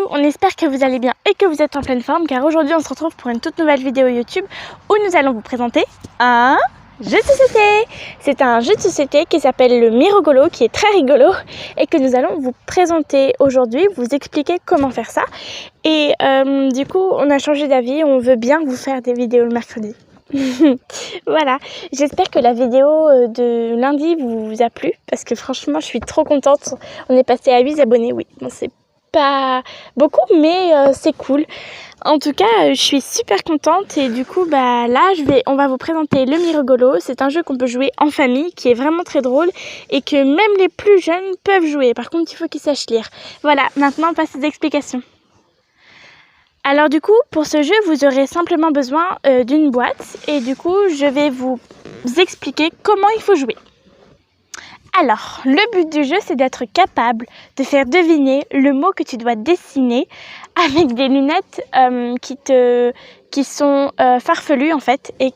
on espère que vous allez bien et que vous êtes en pleine forme, car aujourd'hui on se retrouve pour une toute nouvelle vidéo YouTube où nous allons vous présenter un jeu de société. C'est un jeu de société qui s'appelle le Mirogolo, qui est très rigolo et que nous allons vous présenter aujourd'hui, vous expliquer comment faire ça. Et du coup on a changé d'avis, on veut bien vous faire des vidéos le mercredi. Voilà, j'espère que la vidéo de lundi vous a plu, parce que franchement je suis trop contente. On est passé à 8 abonnés, oui, bon, c'est pas beaucoup mais c'est cool. En tout cas je suis super contente et du coup là on va vous présenter le Mirogolo. C'est un jeu qu'on peut jouer en famille, qui est vraiment très drôle et que même les plus jeunes peuvent jouer. Par contre il faut qu'ils sachent lire. Voilà, maintenant on passe aux explications. Alors du coup, pour ce jeu, vous aurez simplement besoin d'une boîte et du coup, je vais vous expliquer comment il faut jouer. Alors, le but du jeu, c'est d'être capable de faire deviner le mot que tu dois dessiner avec des lunettes qui sont farfelues en fait et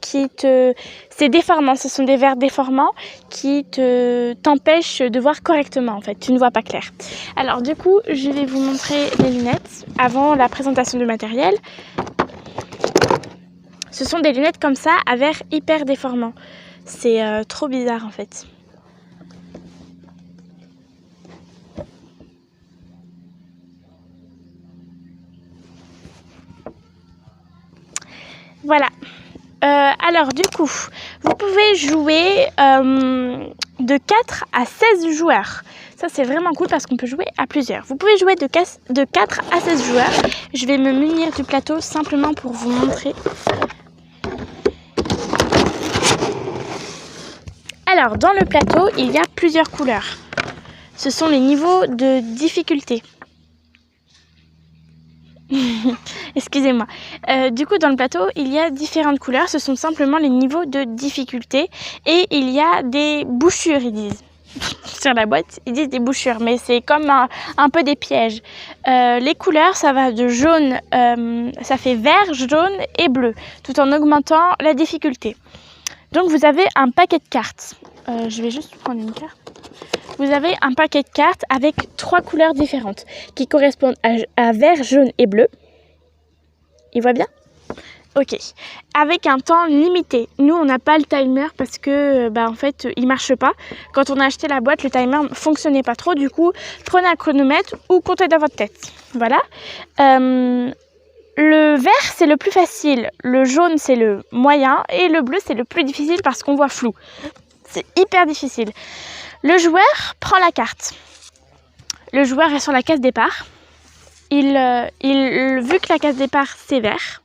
c'est déformant. Ce sont des verres déformants qui t'empêchent de voir correctement en fait. Tu ne vois pas clair. Alors du coup, je vais vous montrer les lunettes avant la présentation du matériel. Ce sont des lunettes comme ça à verres hyper déformants. C'est trop bizarre en fait. Voilà. Alors du coup, vous pouvez jouer de 4 à 16 joueurs. Ça c'est vraiment cool parce qu'on peut jouer à plusieurs. Vous pouvez jouer de 4 à 16 joueurs. Je vais me munir du plateau simplement pour vous montrer. Alors dans le plateau, il y a plusieurs couleurs. Ce sont les niveaux de difficulté. Excusez-moi. Du coup, dans le plateau, il y a différentes couleurs. Ce sont simplement les niveaux de difficulté. Et il y a des bouchures, ils disent. Sur la boîte, ils disent des bouchures. Mais c'est comme un peu des pièges. Les couleurs, ça va de jaune, ça fait vert, jaune et bleu. Tout en augmentant la difficulté. Donc, vous avez un paquet de cartes. Je vais juste prendre une carte. Vous avez un paquet de cartes avec 3 couleurs différentes qui correspondent à vert, jaune et bleu. Il voit bien? Ok. Avec un temps limité. Nous, on n'a pas le timer parce que, en fait, il marche pas. Quand on a acheté la boîte, le timer ne fonctionnait pas trop. Du coup, prenez un chronomètre ou comptez dans votre tête. Voilà. Le vert, c'est le plus facile. Le jaune, c'est le moyen. Et le bleu, c'est le plus difficile parce qu'on voit flou. C'est hyper difficile. Le joueur prend la carte. Le joueur est sur la case départ. Vu que la case départ c'est vert,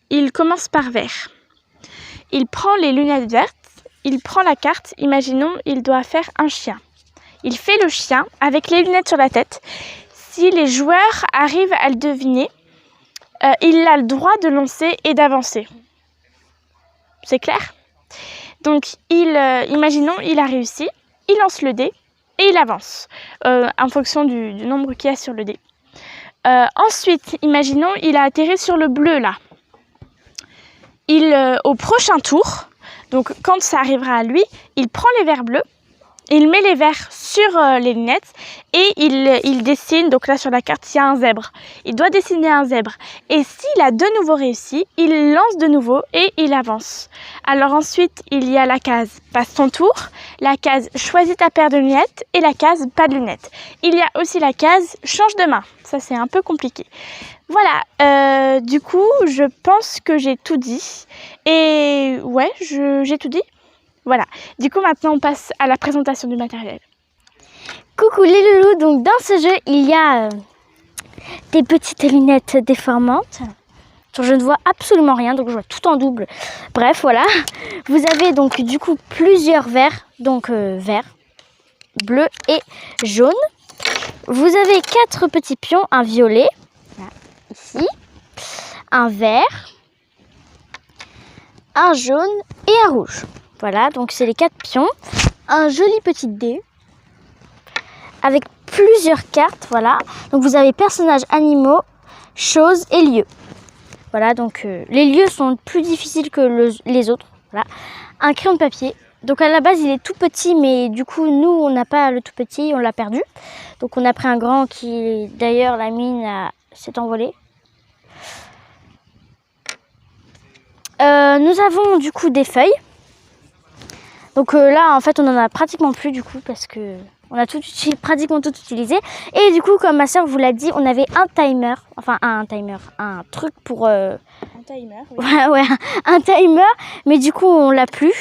il commence par vert. Il prend les lunettes vertes, il prend la carte. Imaginons, il doit faire un chien. Il fait le chien avec les lunettes sur la tête. Si les joueurs arrivent à le deviner, il a le droit de lancer et d'avancer. C'est clair? Donc, imaginons, il a réussi. Il lance le dé et il avance en fonction du nombre qu'il y a sur le dé. Ensuite, imaginons, il a atterri sur le bleu là. Au prochain tour, donc quand ça arrivera à lui, il prend les verres bleus, il met les verres sur les lunettes et il dessine, donc là sur la carte il y a un zèbre. Il doit dessiner un zèbre. Et s'il a de nouveau réussi, il lance de nouveau et il avance. Alors ensuite, il y a la case passe ton tour, la case choisis ta paire de lunettes et la case pas de lunettes. Il y a aussi la case change de main. Ça c'est un peu compliqué. Voilà, du coup je pense que j'ai tout dit. Et ouais, j'ai tout dit. Voilà, du coup maintenant on passe à la présentation du matériel. Coucou les loulous, donc dans ce jeu il y a des petites lunettes déformantes. Je ne vois absolument rien, donc je vois tout en double. Bref, voilà. Vous avez donc du coup plusieurs verres, donc vert, bleu et jaune. Vous avez 4 petits pions, un violet, là, ici, un vert, un jaune et un rouge. Voilà, donc c'est les 4 pions. Un joli petit dé avec plusieurs cartes, voilà. Donc vous avez personnages, animaux, choses et lieux. Voilà, donc les lieux sont plus difficiles que les autres. Voilà. Un crayon de papier. Donc à la base il est tout petit, mais du coup nous on n'a pas le tout petit, on l'a perdu. Donc on a pris un grand qui d'ailleurs la mine a s'est envolé. Nous avons du coup des feuilles. Donc là, en fait, on en a pratiquement plus du coup parce que on a pratiquement tout utilisé. Et du coup, comme ma soeur vous l'a dit, on avait un timer, enfin un truc pour... Un timer, oui. ouais, un timer, mais du coup, on l'a plus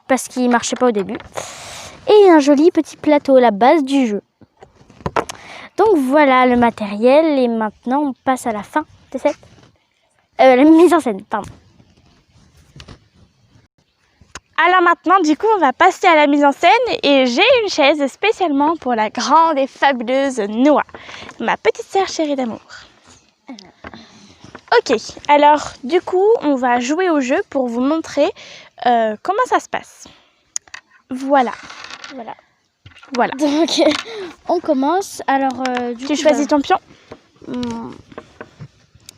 parce qu'il marchait pas au début. Et un joli petit plateau, la base du jeu. Donc voilà le matériel et maintenant on passe à la fin de cette... la mise en scène, pardon. Alors maintenant, du coup, on va passer à la mise en scène et j'ai une chaise spécialement pour la grande et fabuleuse Noah, ma petite sœur chérie d'amour. Ok, alors du coup, on va jouer au jeu pour vous montrer comment ça se passe. Voilà. Donc on commence. Alors du Tu coup, choisis ton pion?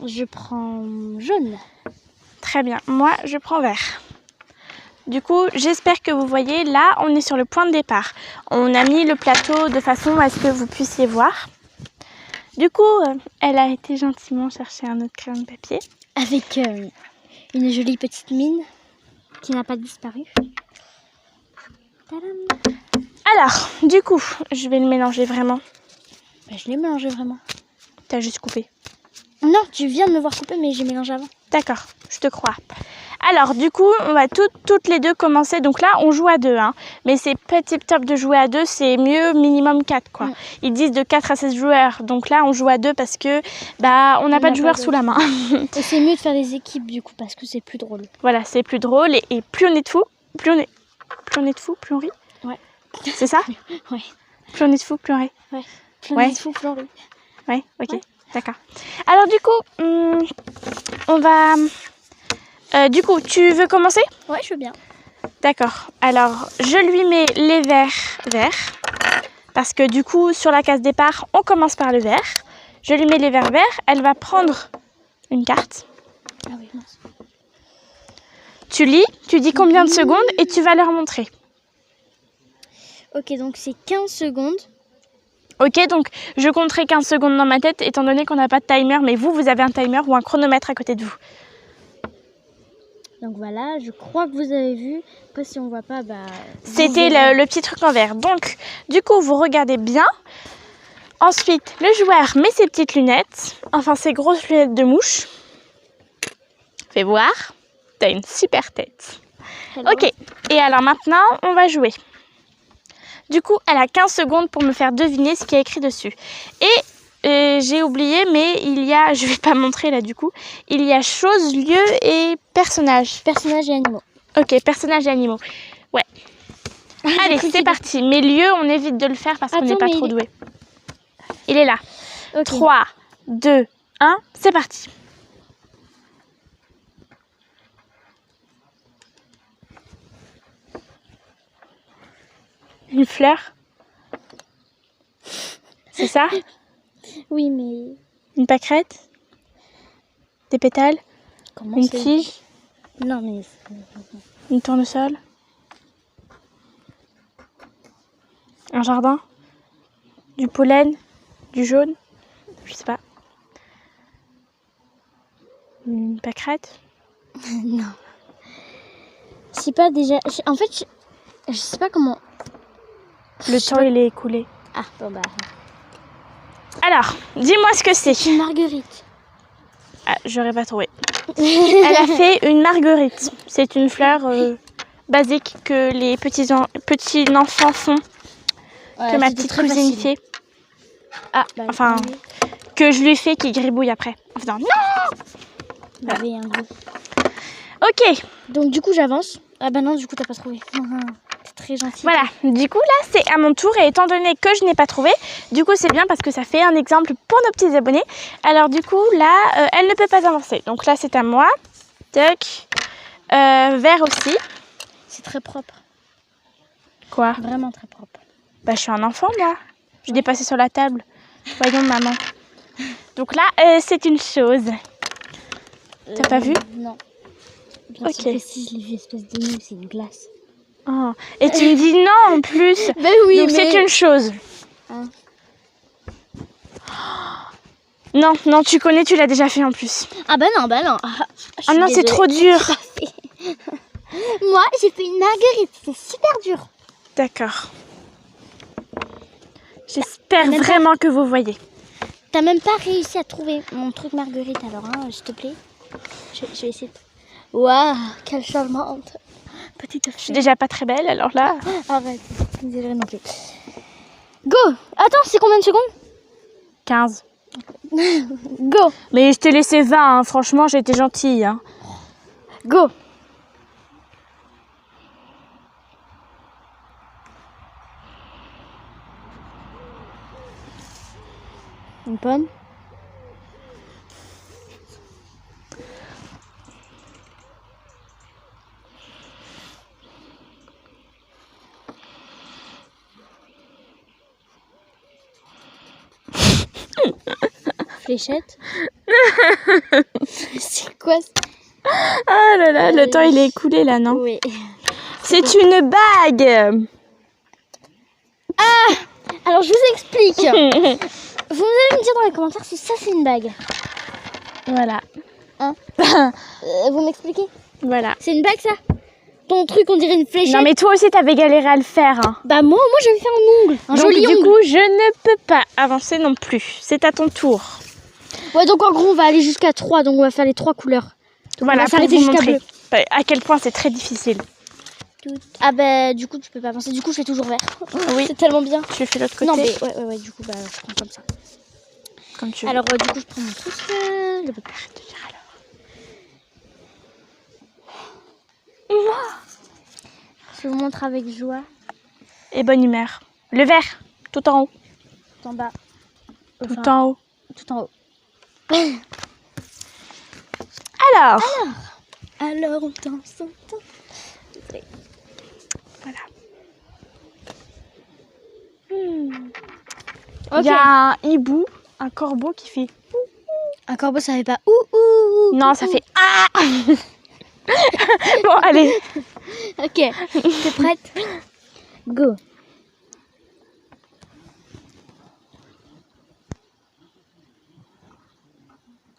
Je prends jaune. Très bien, moi je prends vert. Du coup, j'espère que vous voyez, là, on est sur le point de départ. On a mis le plateau de façon à ce que vous puissiez voir. Du coup, elle a été gentiment chercher un autre crayon de papier. Avec une jolie petite mine qui n'a pas disparu. Tadam. Alors, du coup, je vais le mélanger vraiment. Je l'ai mélangé vraiment. T'as juste coupé. Non, tu viens de me voir couper, mais j'ai mélangé avant. D'accord, je te crois. Alors, du coup, on va toutes les deux commencer. Donc là, on joue à deux. Hein. Mais c'est pas tip top de jouer à deux. C'est mieux minimum 4, quoi. Ils disent de 4 à 16 joueurs. Donc là, on joue à deux parce que on n'a pas de joueurs sous la main. Et c'est mieux de faire des équipes, du coup, parce que c'est plus drôle. Voilà, c'est plus drôle. Et plus on est de fous, plus on est de fous, plus on rit. Ouais. C'est ça? Ouais. Plus on est de fous, plus on rit. Ouais. Plus on est de fous, plus on rit. Ouais, ok. Ouais. D'accord. Alors, du coup, on va... du coup, tu veux commencer? Ouais, je veux bien. D'accord. Alors, je lui mets les verts verts. Parce que du coup, sur la case départ, on commence par le vert. Je lui mets les verts verts. Elle va prendre une carte. Ah oui, mince. Tu lis, tu dis combien de secondes et tu vas leur montrer. Ok, donc c'est 15 secondes. Ok, donc je compterai 15 secondes dans ma tête, étant donné qu'on n'a pas de timer, mais vous avez un timer ou un chronomètre à côté de vous. Donc voilà, je crois que vous avez vu. Après, si on voit pas, c'était le petit truc en vert. Donc, du coup, vous regardez bien. Ensuite, le joueur met ses petites lunettes, enfin ses grosses lunettes de mouche. Fais voir, t'as une super tête. Alors, ok, et alors maintenant, on va jouer. Du coup, elle a 15 secondes pour me faire deviner ce qu'il y a écrit dessus. Et j'ai oublié, mais il y a, je vais pas montrer là du coup, il y a choses, lieux et personnages. Personnages et animaux. Ok, personnages et animaux. Ouais. Allez, c'est parti. Mais lieux, on évite de le faire parce qu'on n'est pas trop doué. Il est là. Okay. 3, 2, 1, c'est parti. Une fleur? C'est ça? Oui, mais... Une pâquerette? Des pétales? Comment une tige? Non, mais... Une tournesol? Un jardin? Du pollen? Du jaune? Je sais pas. Une pâquerette? Non. Je sais pas déjà... En fait, je sais pas comment... Le temps, il est écoulé. Ah, bon bah... Alors, dis-moi ce que c'est. C'est une marguerite. Ah, j'aurais pas trouvé. Elle a fait une marguerite. C'est une fleur basique que les petits enfants font. Ouais, que ma petite cousine fait. Ah, enfin, que je lui fais qui gribouille après. En faisant non. Voilà. Un goût. Ok. Donc du coup, j'avance. Ah bah non, du coup, t'as pas trouvé. C'est très gentil. Voilà, du coup là c'est à mon tour et étant donné que je n'ai pas trouvé, du coup c'est bien parce que ça fait un exemple pour nos petits abonnés. Alors du coup là, elle ne peut pas avancer. Donc là c'est à moi. Toc. Vert aussi. C'est très propre. Quoi? Vraiment très propre. Bah je suis un enfant moi. Je dépassais sur la table. Voyons maman. Donc là c'est une chose. T'as pas vu? Non. Bien sûr que si je l'ai vu, espèce de mou, c'est une glace. Oh. Et tu me dis non en plus. Ben oui, donc mais... c'est une chose. Hein? Non, non, tu connais, tu l'as déjà fait en plus. Ah bah non. Ah non, c'est trop dur. Moi, j'ai fait une marguerite, c'est super dur. D'accord. J'espère Même vraiment que vous voyez. T'as même pas réussi à trouver mon truc marguerite alors, hein, s'il te plaît. Je vais essayer de... Waouh, quel changement. Petite Je suis déjà pas très belle, alors là... Arrête, désolé non plus. Go. Attends, c'est combien de secondes? 15. Go. Mais je t'ai laissé 20, hein. Franchement, j'ai été gentille. Hein. Go. Une pomme. Fléchette. C'est quoi ça? Ah là là, le temps il est écoulé là, non? Oui. C'est une bague. Ah! Alors je vous explique. Vous allez me dire dans les commentaires si ça c'est une bague. Voilà. Hein? Vous m'expliquez? Voilà. C'est une bague ça? Ton truc on dirait une fléchette. Non mais toi aussi t'avais galéré à le faire. Hein. Bah moi j'avais fait un ongle. Un Donc joli du ongle. coup, je ne peux pas avancer non plus. C'est à ton tour. Ouais, donc en gros on va aller jusqu'à 3, donc on va faire les 3 couleurs. Donc Voilà, on va pour s'arrêter vous jusqu'à montrer bleu. à quel point c'est très difficile. Ah bah du coup tu peux pas avancer, du coup je fais toujours vert. Oui. C'est tellement bien. Tu fais l'autre côté. Non mais ouais, du coup bah je prends comme ça. Comme tu veux. Alors du coup je prends mon truc. Le papier. Arrête de dire alors. Je vous montre avec joie. Et bonne humeur. Le vert, tout en haut. Tout en bas. Tout Enfin, en haut. tout en haut. Alors. Alors on danse. Voilà. Ok. Il y a un hibou, un corbeau qui fait... Un corbeau ça fait pas ouh. Non, ça fait... Ah. Bon, allez. Ok. T'es prête? Go.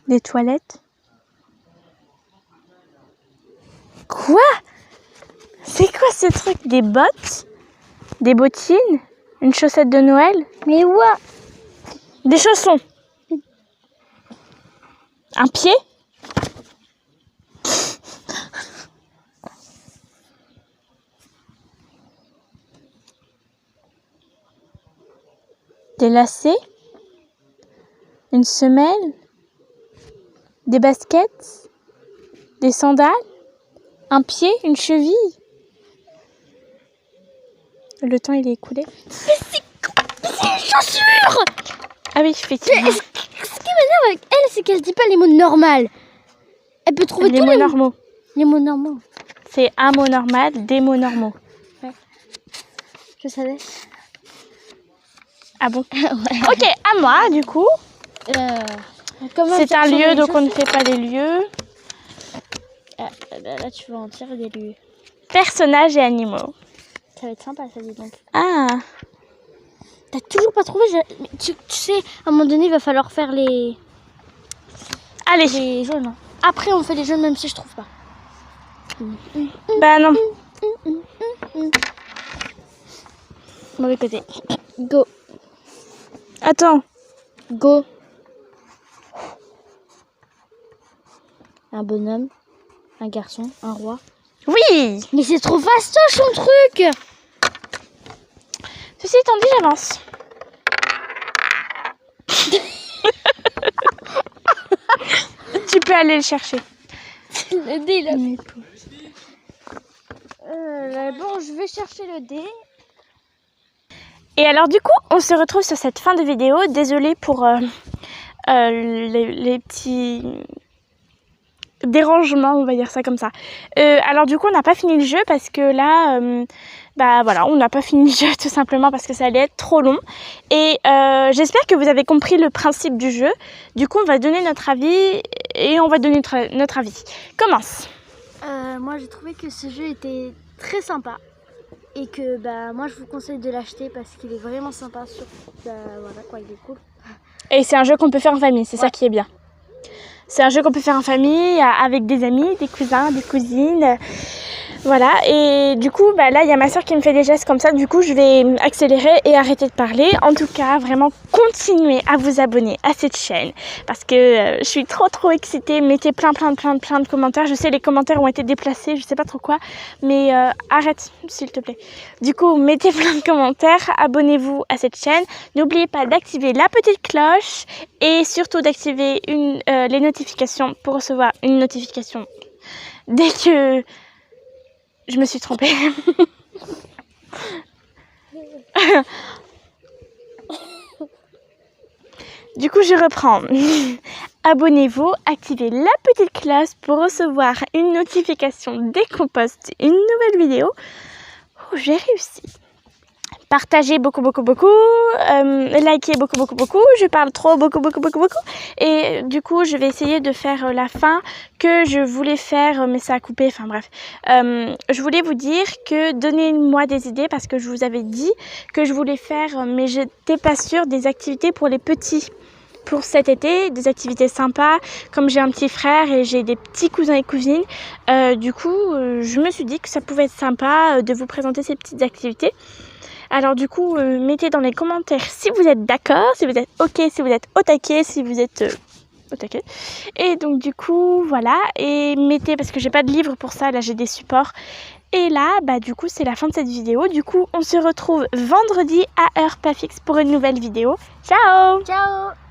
Des toilettes. Quoi? C'est quoi ce truc? Des bottes? Des bottines? Une chaussette de Noël? Mais ouais. Des chaussons? Un pied? Des lacets? Une semelle? Des baskets? Des sandales? Un pied? Une cheville? Le temps il est écoulé. Mais c'est une chaussure. Ah oui, effectivement. Ce qui m'énerve avec elle, c'est qu'elle dit pas les mots normaux. Elle peut trouver Les tous mots normaux. les mots normaux. C'est un mot normal, des mots normaux. Je savais. Ah bon? Ouais. Ok, à moi du coup. Comment C'est faire un changer lieu, les donc on ne chaussures? fait pas les lieux. Là, tu vas en tirer des lieux. Personnages et animaux. Ça va être sympa, ça dit donc. Ah, T'as toujours pas trouvé mais tu sais, à un moment donné, il va falloir faire les allez. jaunes. Après, on fait les jaunes, même si je trouve pas. Bah non. Mauvais côté. Go. Attends. Go. Un bonhomme, un garçon, un roi. Oui. Mais c'est trop fastoche son truc. Ceci étant dit, j'avance. Tu peux aller le chercher. Le dé, là. Bon, je vais chercher le dé. Et alors du coup, on se retrouve sur cette fin de vidéo. Désolée pour les petits dérangements, on va dire ça comme ça. Alors du coup, on n'a pas fini le jeu parce que là, bah voilà, on n'a pas fini le jeu tout simplement parce que ça allait être trop long. Et j'espère que vous avez compris le principe du jeu. Du coup, on va donner notre avis et on va donner notre avis. Commence. Moi, j'ai trouvé que ce jeu était très sympa. Et que bah moi je vous conseille de l'acheter parce qu'il est vraiment sympa. Voilà quoi, il est cool. Et c'est un jeu qu'on peut faire en famille, c'est ça qui est bien. C'est un jeu qu'on peut faire en famille, avec des amis, des cousins, des cousines. Voilà, et du coup, là, il y a ma soeur qui me fait des gestes comme ça. Du coup, je vais accélérer et arrêter de parler. En tout cas, vraiment, continuez à vous abonner à cette chaîne parce que je suis trop excitée. Mettez plein de commentaires. Je sais, les commentaires ont été déplacés, je sais pas trop quoi, mais arrête, s'il te plaît. Du coup, mettez plein de commentaires, abonnez-vous à cette chaîne. N'oubliez pas d'activer la petite cloche et surtout d'activer les notifications pour recevoir une notification dès que... Je me suis trompée. Du coup, je reprends. Abonnez-vous, activez la petite cloche pour recevoir une notification dès qu'on poste une nouvelle vidéo. Oh, j'ai réussi. Partagez beaucoup, likez beaucoup, je parle trop beaucoup. Et du coup, je vais essayer de faire la fin que je voulais faire, mais ça a coupé, enfin bref. Je voulais vous dire que donnez-moi des idées parce que je vous avais dit que je voulais faire, mais j'étais pas sûre, des activités pour les petits. Pour cet été, des activités sympas, comme j'ai un petit frère et j'ai des petits cousins et cousines. Du coup, je me suis dit que ça pouvait être sympa de vous présenter ces petites activités. Alors du coup, mettez dans les commentaires si vous êtes d'accord, si vous êtes ok, si vous êtes au taquet, si vous êtes au taquet. Et donc du coup, voilà. Et mettez, parce que j'ai pas de livre pour ça, là j'ai des supports. Et là, du coup, c'est la fin de cette vidéo. Du coup, on se retrouve vendredi à heure pas fixe pour une nouvelle vidéo. Ciao! Ciao!